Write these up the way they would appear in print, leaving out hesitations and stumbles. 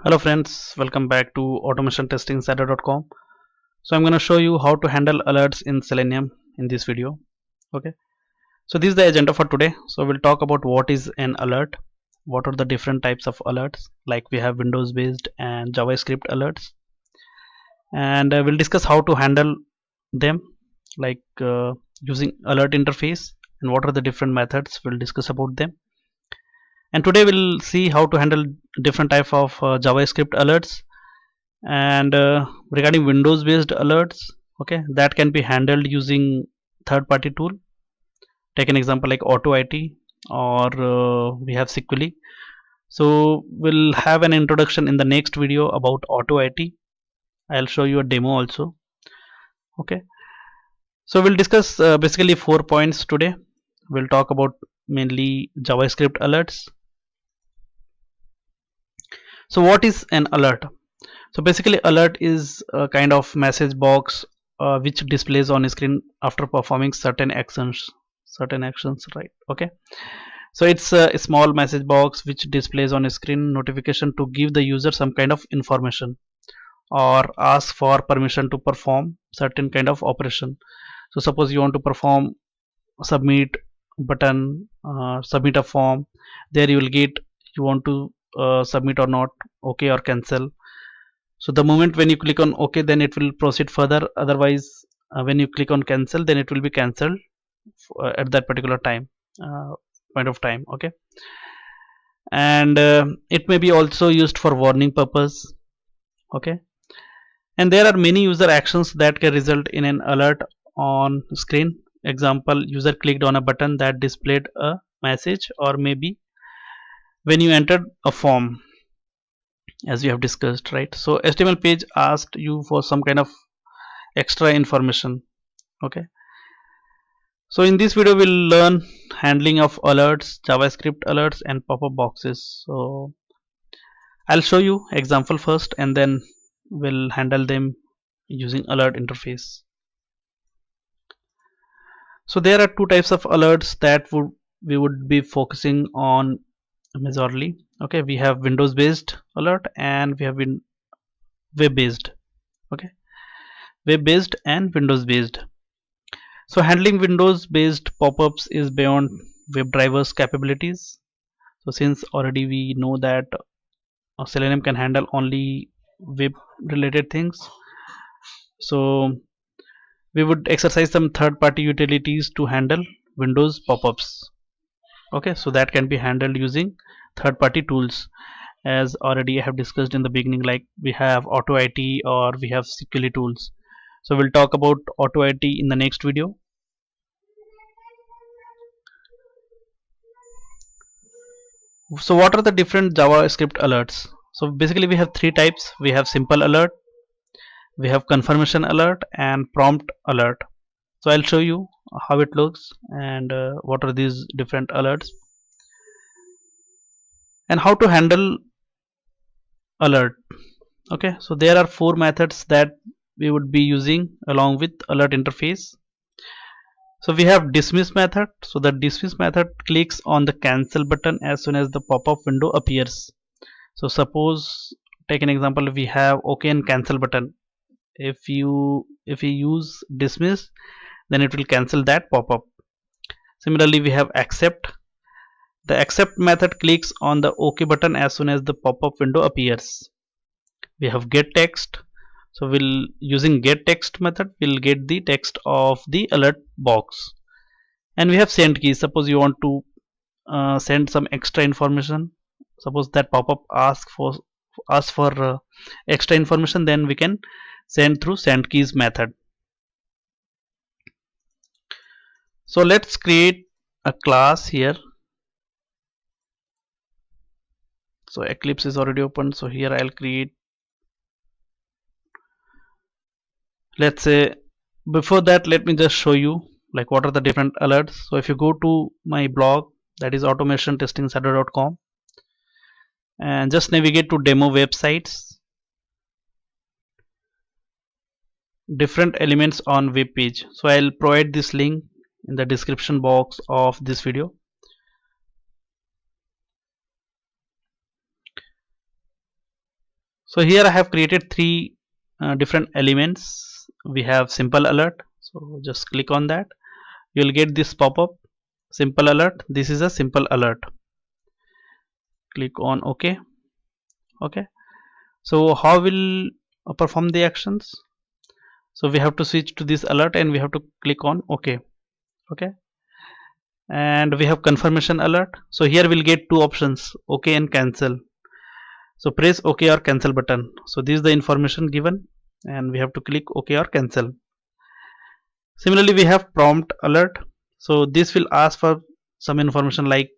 Hello friends, welcome back to automationtestinginsider.com. So I'm going to show you how to handle alerts in Selenium in this video. Okay, so this is the agenda for today. So we'll talk about what is an alert, what are the different types of alerts, like we have Windows based and JavaScript alerts, and we'll discuss how to handle them, like using alert interface, and what are the different methods. We'll discuss about them. And today we'll see how to handle different type of JavaScript alerts, and regarding Windows based alerts, okay, that can be handled using third party tool. Take an example like AutoIT, or we have sequely. So we'll have an introduction in the next video about AutoIT. I'll show you a demo also. Okay, so we'll discuss basically 4 points today. We'll talk about mainly JavaScript alerts. So what is an alert? So basically alert is a kind of message box which displays on screen after performing certain actions, right? Okay, so it's a small message box which displays on screen notification to give the user some kind of information or ask for permission to perform certain kind of operation. So suppose you want to perform submit button, submit a form, there you will get you want to submit or not, okay or cancel. So the moment when you click on OK, then it will proceed further. Otherwise, when you click on cancel, then it will be cancelled at that particular time, point of time. Okay, and it may be also used for warning purpose. Okay, and there are many user actions that can result in an alert on screen. Example: user clicked on a button that displayed a message, or maybe when you entered a form, as we have discussed, right? So HTML page asked you for some kind of extra information. Okay, so in this video we'll learn handling of alerts, JavaScript alerts, and pop-up boxes. So I'll show you example first, and then we'll handle them using alert interface. So there are two types of alerts that we would be focusing on majorly. Okay, we have Windows based alert and we have web based. Okay, web based and Windows based. So handling Windows based pop-ups is beyond WebDriver's capabilities. So since already we know that Selenium can handle only web related things, so we would exercise some third-party utilities to handle Windows pop-ups. Okay, so that can be handled using third-party tools, as already I have discussed in the beginning, like we have AutoIT or we have sequely tools. So we'll talk about AutoIT in the next video. So what are the different JavaScript alerts? So basically we have three types. We have simple alert, we have confirmation alert, and prompt alert. So I'll show you how it looks and what are these different alerts and how to handle alert. Okay, so there are four methods that we would be using along with alert interface. So we have dismiss method. So the dismiss method clicks on the cancel button as soon as the pop-up window appears. So suppose, take an example, we have OK and cancel button. If you use dismiss, then it will cancel that pop-up. Similarly, we have accept. The accept method clicks on the OK button as soon as the pop-up window appears. We have get text. So we'll using get text method, we'll get the text of the alert box. And we have send key. Suppose you want to send some extra information. Suppose that pop-up asks for extra information, then we can send through send keys method. So let's create a class here. So Eclipse is already open, so here I'll create, let's say, before that let me just show you like what are the different alerts. So if you go to my blog, that is automationtestinginsider.com, and just navigate to demo websites, different elements on web page. So I'll provide this link in the description box of this video. So here I have created three different elements. We have simple alert, so just click on that. You will get this pop-up, simple alert. This is a simple alert. Click on OK. Okay, so how will perform the actions? So we have to switch to this alert and we have to click on OK. Okay, and we have confirmation alert. So here we'll get two options, OK and cancel. So press OK or cancel button. So this is the information given and we have to click OK or cancel. Similarly, we have prompt alert. So this will ask for some information like,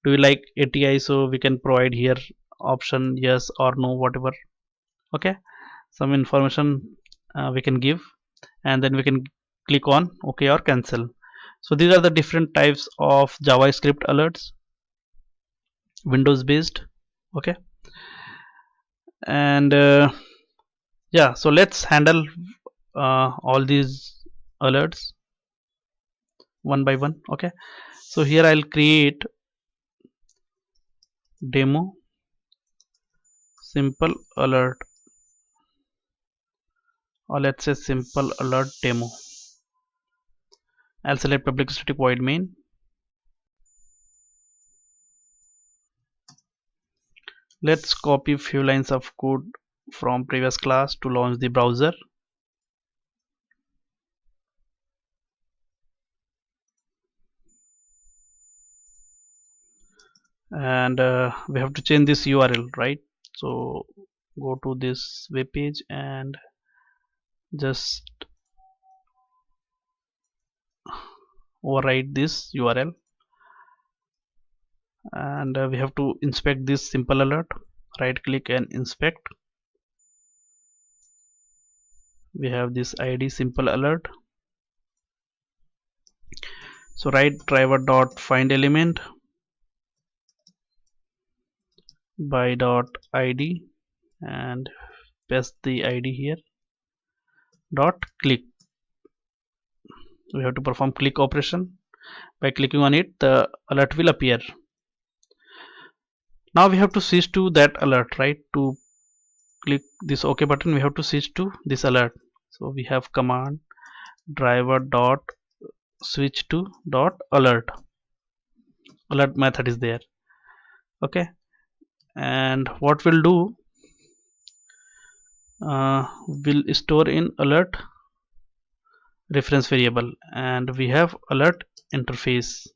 do you like ATI? So we can provide here option yes or no, whatever. Okay, some information we can give, and then we can click on OK or cancel. So these are the different types of JavaScript alerts, Windows based. Okay, and yeah, so let's handle all these alerts one by one. Okay, so here I'll create demo simple alert, or let's say simple alert demo. I'll select public static void main. Let's copy few lines of code from previous class to launch the browser. And we have to change this URL, right? So go to this web page and just override this URL, and we have to inspect this simple alert. Right click and inspect. We have this ID simple alert. So write driver dot find element by dot ID and paste the ID here. Dot click. We have to perform click operation. By clicking on it, the alert will appear. Now we have to switch to that alert, right? To click this OK button, we have to switch to this alert. So we have command driver dot switch to dot alert. Alert method is there. Okay, and what we'll do, we'll store in alert reference variable, and we have alert interface.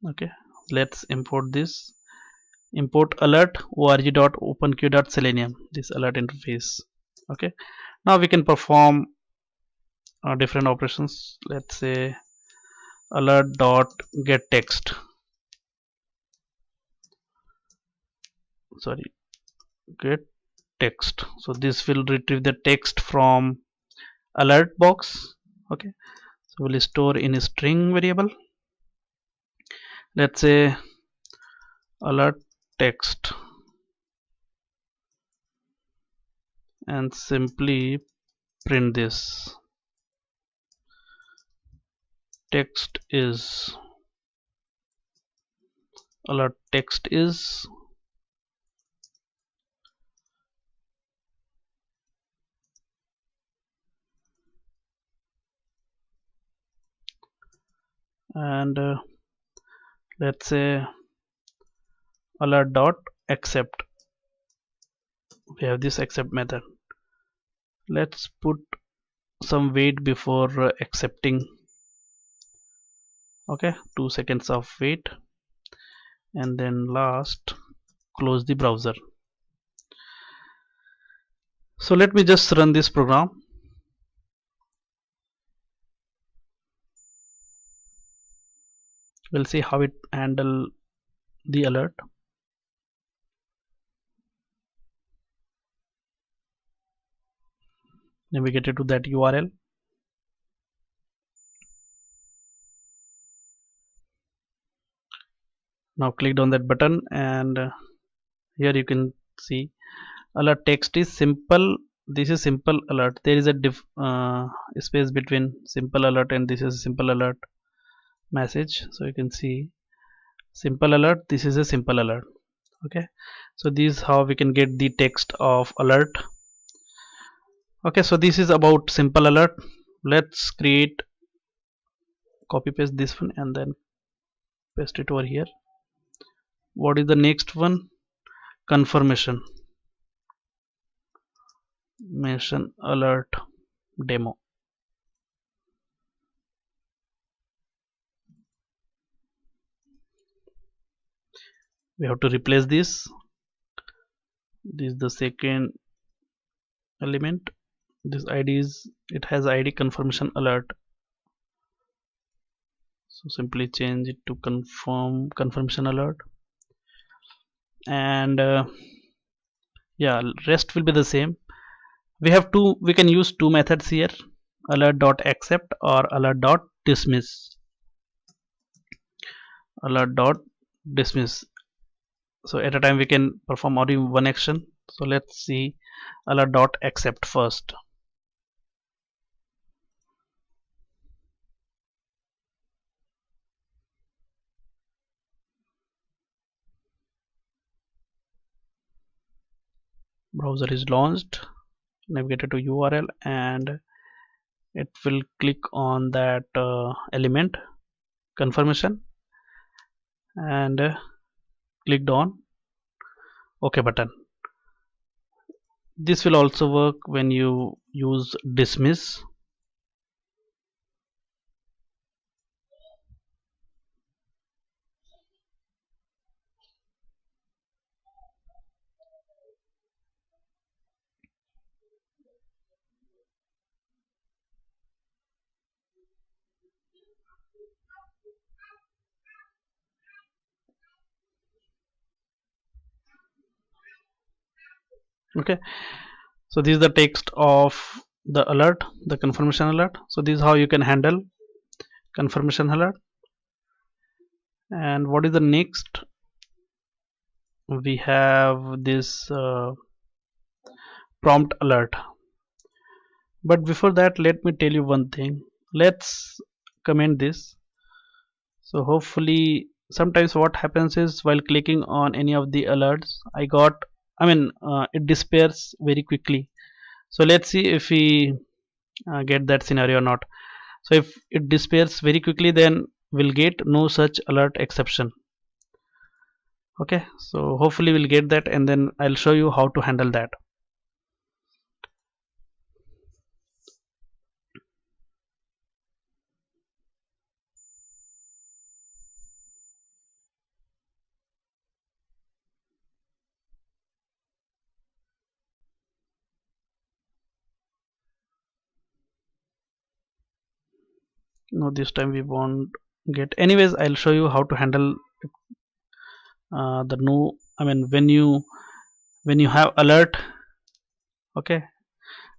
Okay, let's import this. Import alert org.openq.selenium, this alert interface. Okay, now we can perform different operations. Let's say alert dot get text, sorry, get text. So this will retrieve the text from alert box. Okay, so we'll store in a string variable. Let's say alert text, and simply print this. Text is alert text is, and let's say alert dot accept. We have this accept method. Let's put some wait before accepting. Okay, 2 seconds of wait, and then last close the browser. So let me just run this program. We'll see how it handle the alert. Navigate it to that URL. Now click on that button, and here you can see alert text is simple. This is simple alert. There is a space between simple alert and this is simple alert message. So you can see simple alert, this is a simple alert. Okay, so this is how we can get the text of alert. Okay, so this is about simple alert. Let's create, copy paste this one and then paste it over here. What is the next one? Confirmation mention alert demo. We have to replace this. This is the second element. This id is, it has id confirmation alert, so simply change it to confirmation alert. And yeah, rest will be the same. We can use two methods here, alert.accept or alert.dismiss. Alert.dismiss, so at a time we can perform only one action. So let's see alert.accept first. Browser is launched, navigate to URL, and it will click on that element confirmation, and clicked on OK button. This will also work when you use dismiss. Okay, so this is the text of the alert, the confirmation alert. So this is how you can handle confirmation alert. And what is the next? We have this prompt alert. But before that, let me tell you one thing. Let's comment this. So hopefully, sometimes what happens is while clicking on any of the alerts, it disappears very quickly. So let's see if we get that scenario or not. So if it disappears very quickly, then we'll get no such alert exception. Okay, so hopefully we'll get that, and then I'll show you how to handle that. No, this time we won't get. Anyways, I'll show you how to handle the no. When you have alert. Okay,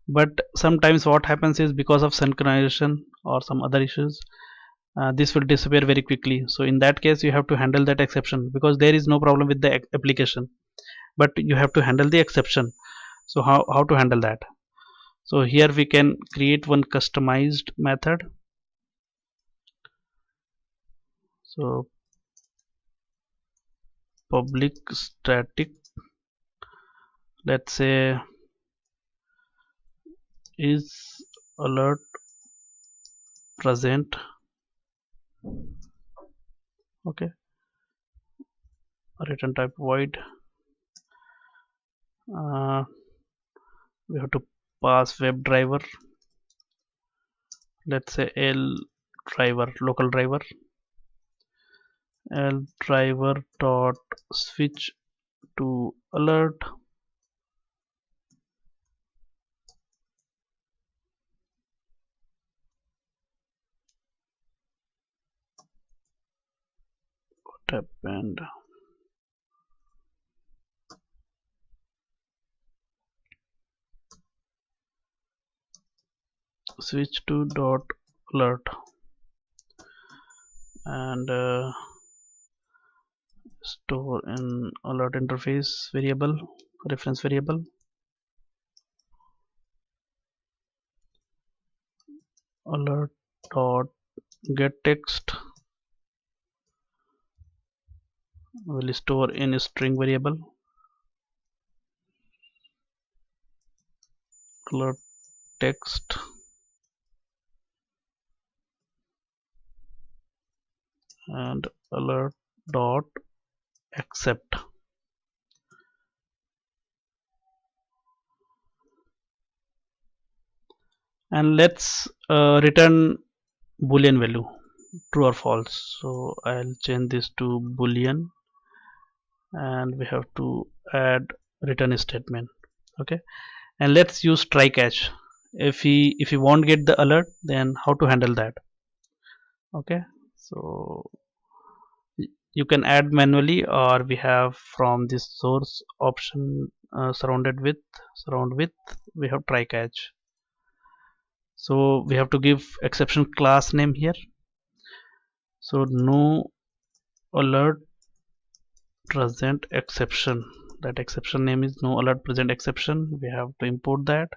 but sometimes what happens is because of synchronization or some other issues, this will disappear very quickly. So in that case, you have to handle that exception, because there is no problem with the application, but you have to handle the exception. So how to handle that? So here we can create one customized method. So public static, let's say, is alert present. Okay, return type void. We have to pass WebDriver, let's say L driver, local driver, L driver dot switch to alert. What happened? Switch to dot alert, and store in alert interface variable, reference variable, alert dot get text, will store in a string variable alert text and alert dot accept, and let's return boolean value, true or false. So I'll change this to boolean, and we have to add return statement. Okay, and let's use try catch. If he won't get the alert, then how to handle that? Okay, so you can add manually, or we have from this source option, surround with, we have try catch. So we have to give exception class name here. So no alert present exception, that exception name is no alert present exception. We have to import that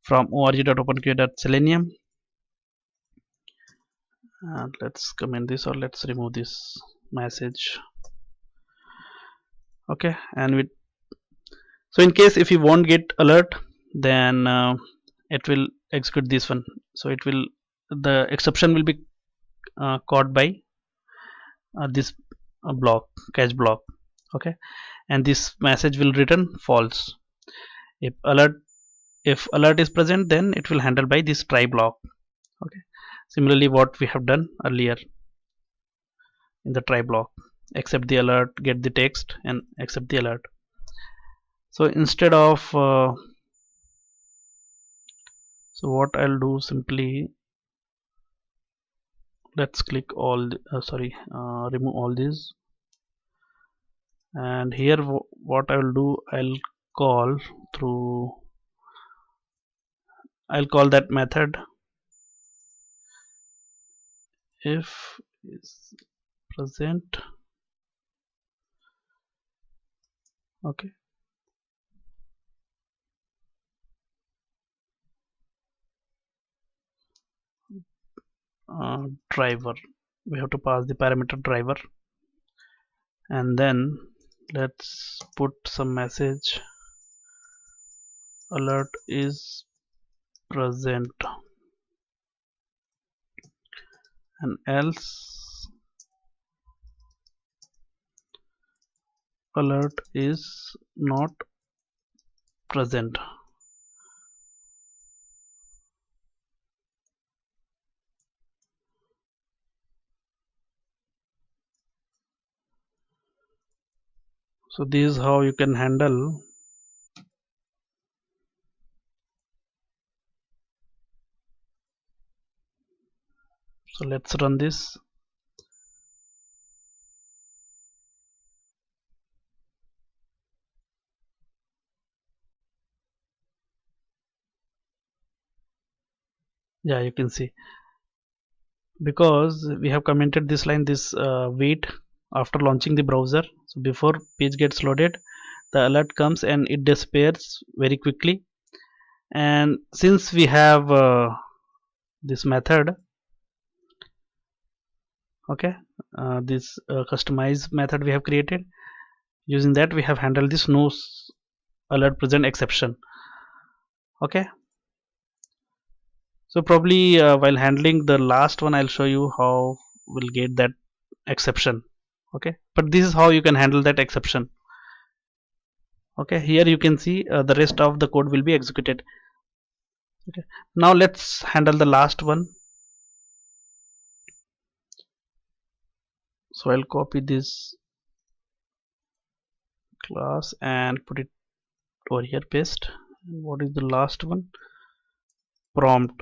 from org.openqa.selenium, and let's comment this, or let's remove this message. Okay, and we, so in case if you won't get alert, then it will execute this one. So it will, the exception will be caught by this block, catch block. Okay, and this message will return false. if alert if alert is present, then it will handle by this try block. Okay, similarly what we have done earlier in the try block, accept the alert, get the text, and accept the alert. So instead of so what I'll do, simply let's click all remove all these, and here what I will do, call through I'll call that method if is present. Okay, driver, we have to pass the parameter driver, and then let's put some message alert is present, and else alert is not present. So this is how you can handle. So let's run this. Yeah, you can see, because we have commented this line, this wait after launching the browser. So before page gets loaded, the alert comes and it disappears very quickly. And since we have this method, okay, this customize method we have created, using that we have handled this no alert present exception. Okay, so probably while handling the last one, I'll show you how we'll get that exception. Okay, but this is how you can handle that exception. Okay, here you can see the rest of the code will be executed. Okay, now let's handle the last one. So I'll copy this class and put it over here, paste. What is the last one? Prompt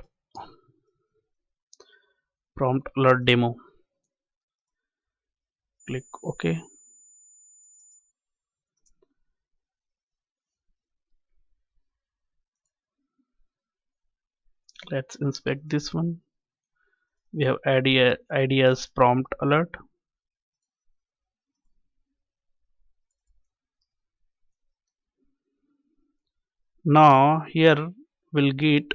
alert demo. Click OK. Let's inspect this one. We have ID as prompt alert. Now here we'll get,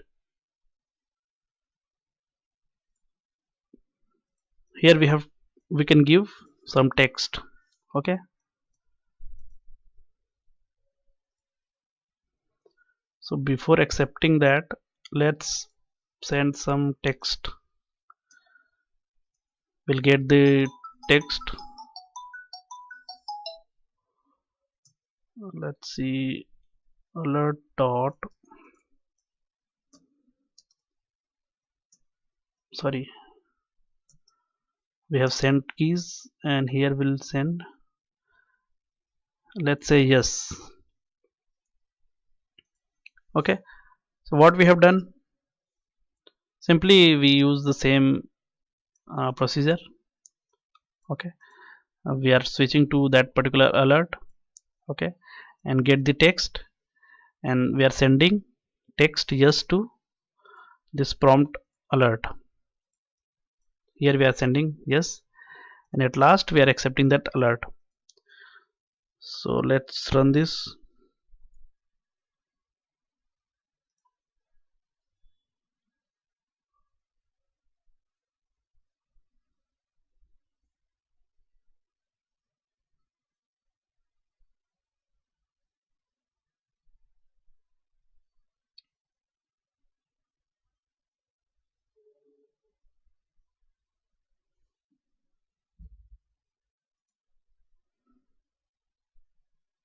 here we can give some text. Okay, so before accepting that, let's send some text. We'll get the text. Let's see, alert dot, sorry, we have sent keys, and here we'll send, let's say yes. Okay, so what we have done, simply we use the same procedure. Okay, we are switching to that particular alert. Okay, and get the text, and we are sending text yes to this prompt alert. Here we are sending yes, and at last we are accepting that alert. So let's run this.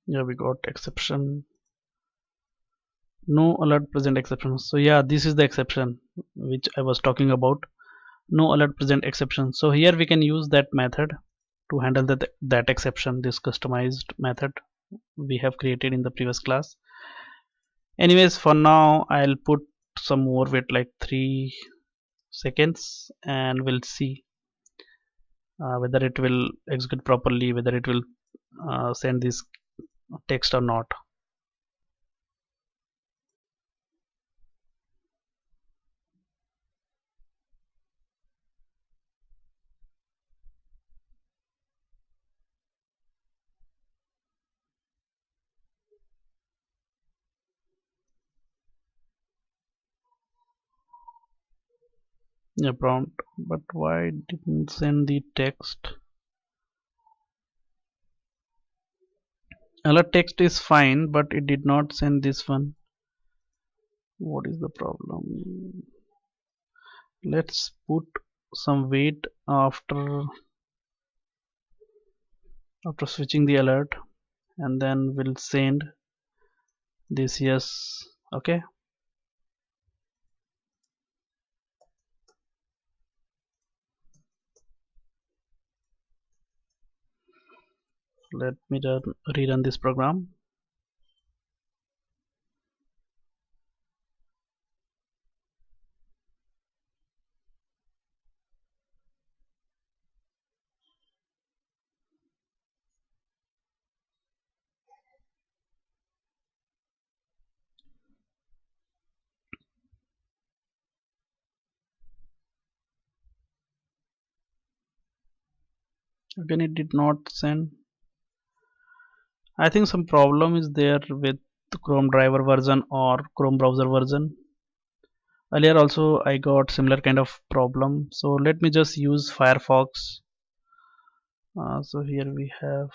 Yeah, we got exception, no alert present exception. So yeah, this is the exception which I was talking about, no alert present exception. So here we can use that method to handle that exception, this customized method we have created in the previous class. Anyways, for now I'll put some more wait, like 3 seconds, and we'll see whether it will execute properly, whether it will send this text or not. Yeah, prompt, but why didn't send the text? Alert text is fine, but it did not send this one. What is the problem? Let's put some wait after switching the alert, and then we'll send this yes. Okay, let me rerun this program. Again, it did not send. I think some problem is there with the Chrome driver version or Chrome browser version. Earlier also I got similar kind of problem. So let me just use Firefox. So here we have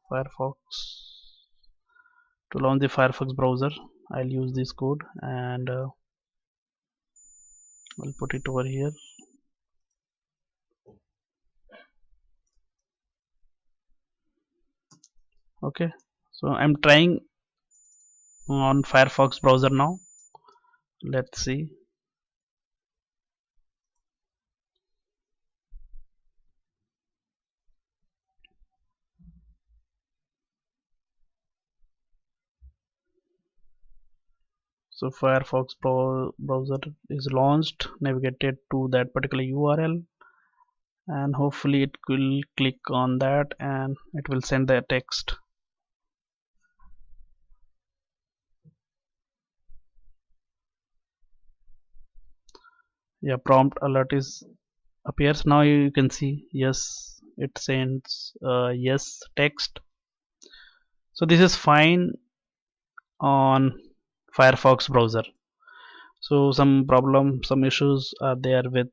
Firefox. To launch the Firefox browser, I'll use this code, and I'll put it over here. Okay, so I'm trying on Firefox browser now. Let's see. So Firefox browser is launched, navigated to that particular URL, and hopefully it will click on that and it will send the text. Yeah, prompt alert is appears now. You can see yes, it sends yes text. So this is fine on Firefox browser. So some issues are there with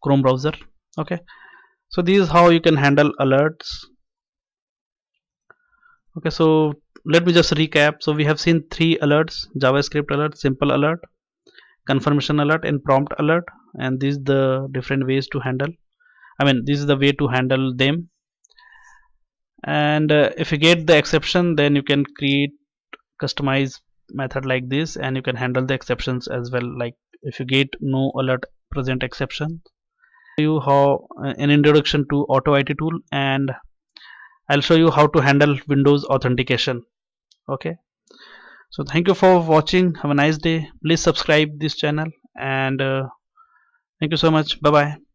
Chrome browser. Okay, So this is how you can handle alerts. Okay, so let me just recap. So we have seen three alerts: JavaScript alert, simple alert, confirmation alert, and prompt alert. And these the different ways to handle, I mean this is the way to handle them. And if you get the exception, then you can create customize method like this, and you can handle the exceptions as well. Like if you get no alert present exception, you how an introduction to auto IT tool, and I'll show you how to handle Windows authentication. Okay, so thank you for watching. Have a nice day. Please subscribe this channel, and thank you so much. Bye bye.